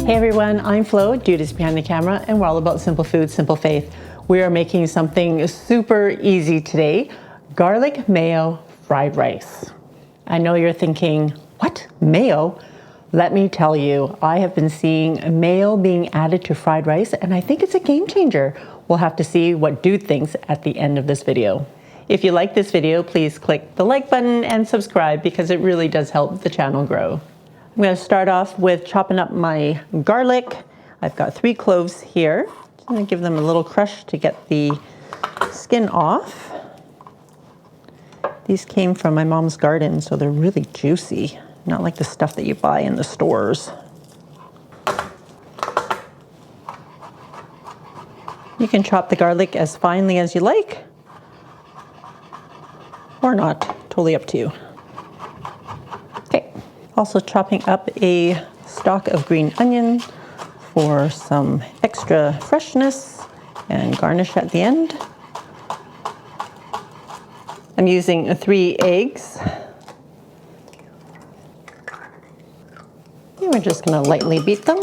Hey everyone, I'm Flo, Judith's behind the camera, and we're all about simple food, simple faith. We are making something super easy today, garlic mayo fried rice. I know you're thinking, what, mayo? Let me tell you, I have been seeing mayo being added to fried rice, and I think it's a game changer. We'll have to see what Dude thinks at the end of this video. If you like this video, please click the like button and subscribe because it really does help the channel grow. I'm going to start off with chopping up my garlic. I've got 3 cloves here. I'm going to give them a little crush to get the skin off. These came from my mom's garden, so they're really juicy, not like the stuff that you buy in the stores. You can chop the garlic as finely as you like, or not, totally up to you. Okay. Also chopping up a stalk of green onion for some extra freshness and garnish at the end. I'm using 3 eggs. And we're just going to lightly beat them.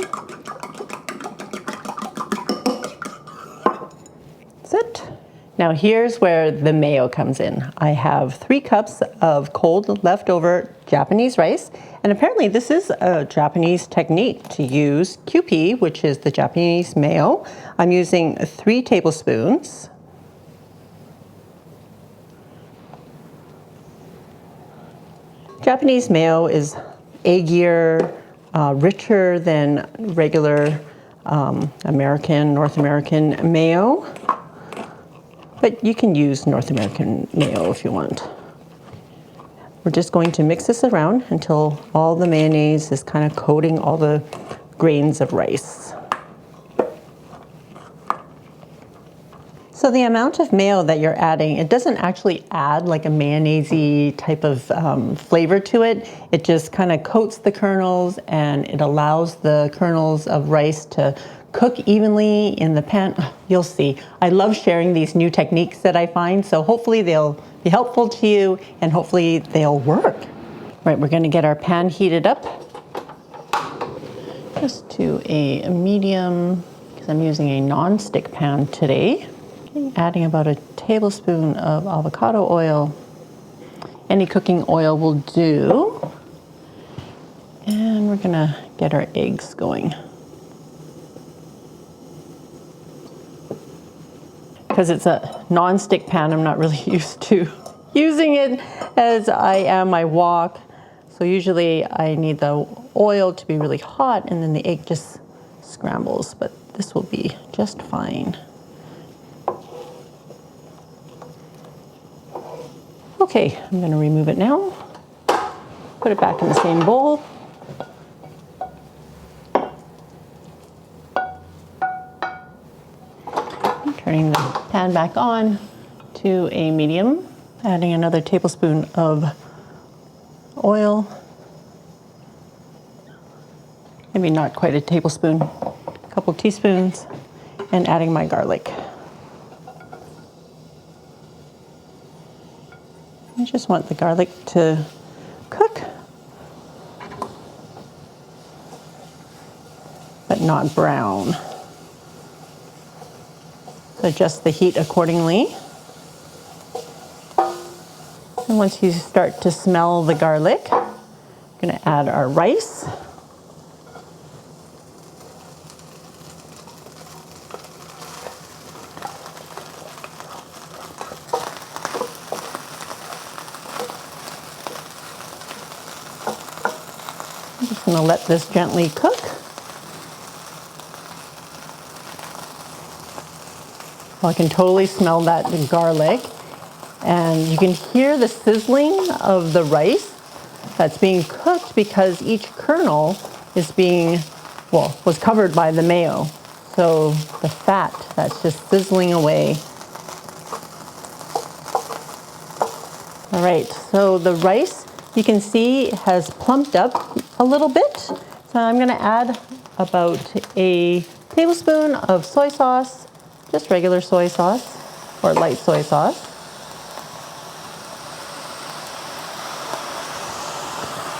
That's it. Now here's where the mayo comes in. I have 3 cups of cold leftover Japanese rice, and apparently this is a Japanese technique to use QP, which is the Japanese mayo. I'm using 3 tablespoons. Japanese mayo is eggier, richer than regular North American mayo. But you can use North American mayo if you want. We're just going to mix this around until all the mayonnaise is kind of coating all the grains of rice. So the amount of mayo that you're adding, it doesn't actually add like a mayonnaise-y type of flavor to it. It just kind of coats the kernels and it allows the kernels of rice to cook evenly in the pan. You'll see. I love sharing these new techniques that I find, so hopefully they'll be helpful to you and hopefully they'll work. Right, we're going to get our pan heated up just to a medium because I'm using a non-stick pan today. Okay, adding about a tablespoon of avocado oil. Any cooking oil will do. And we're going to get our eggs going. Because it's a non-stick pan, I'm not really used to using it as I am my wok. So usually I need the oil to be really hot and then the egg just scrambles, but this will be just fine. Okay, I'm going to remove it now. Put it back in the same bowl. Turning the pan back on to a medium, adding another tablespoon of oil. Maybe not quite a tablespoon, a couple teaspoons, and adding my garlic. I just want the garlic to cook, but not brown. Adjust the heat accordingly. And once you start to smell the garlic, I'm going to add our rice. I'm just going to let this gently cook. Well, I can totally smell that garlic, and you can hear the sizzling of the rice that's being cooked because each kernel is was covered by the mayo. So the fat that's just sizzling away. All right, so the rice you can see has plumped up a little bit. So I'm going to add about a tablespoon of soy sauce. Just regular soy sauce or light soy sauce.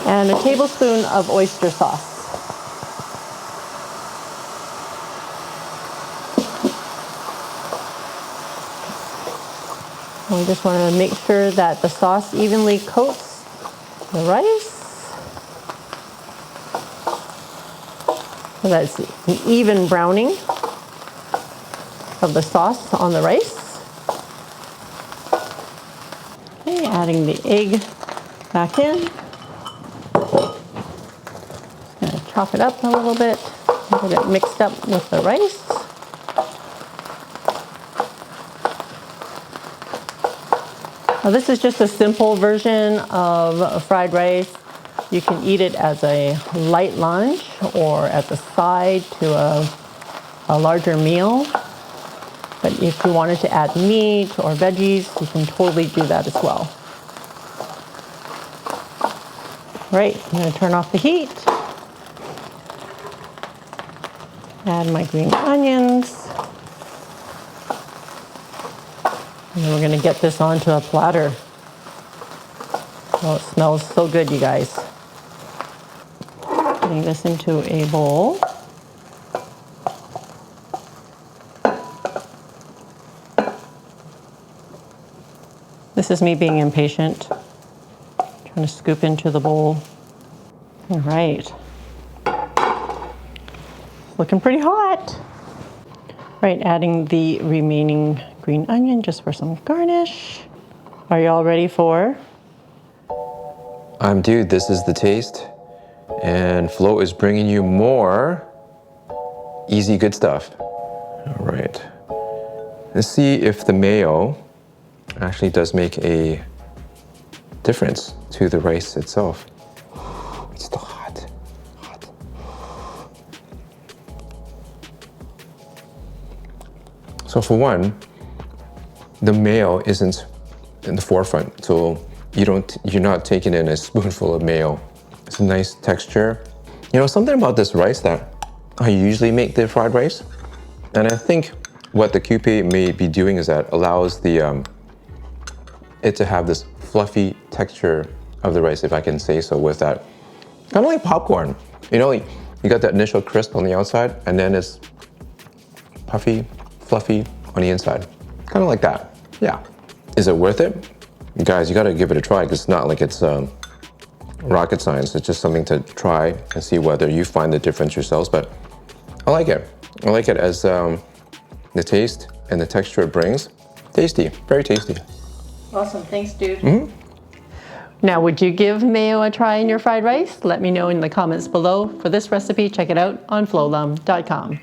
And a tablespoon of oyster sauce. We just want to make sure that the sauce evenly coats the rice. So that's an even browning of the sauce on the rice. Okay, adding the egg back in. Just gonna chop it up a little bit, get it mixed up with the rice. Now this is just a simple version of fried rice. You can eat it as a light lunch or as a side to a larger meal. But if you wanted to add meat or veggies, you can totally do that as well. Right, I'm going to turn off the heat. Add my green onions. And then we're going to get this onto a platter. Oh, it smells so good, you guys. Putting this into a bowl. This is me being impatient. Trying to scoop into the bowl. All right. Looking pretty hot. Right, adding the remaining green onion just for some garnish. Are you all ready for? Dude, this is the taste. And Flo is bringing you more easy good stuff. All right. Let's see if the mayo actually does make a difference to the rice itself. It's still hot. So for one, the mayo isn't in the forefront, so you're not taking in a spoonful of mayo. It's a nice texture. You know, something about this rice that I usually make the fried rice, and I think what the coupe may be doing is that allows the it to have this fluffy texture of the rice, if I can say so, with that. Kind of like popcorn. You know, like you got that initial crisp on the outside, and then it's puffy, fluffy on the inside. Kind of like that, yeah. Is it worth it? Guys, you gotta give it a try, because it's not like it's rocket science. It's just something to try and see whether you find the difference yourselves, but I like it. I like it as the taste and the texture it brings. Tasty, very tasty. Awesome, thanks, dude. Now, would you give mayo a try in your fried rice? Let me know in the comments below. For this recipe, check it out on FLO'S.com.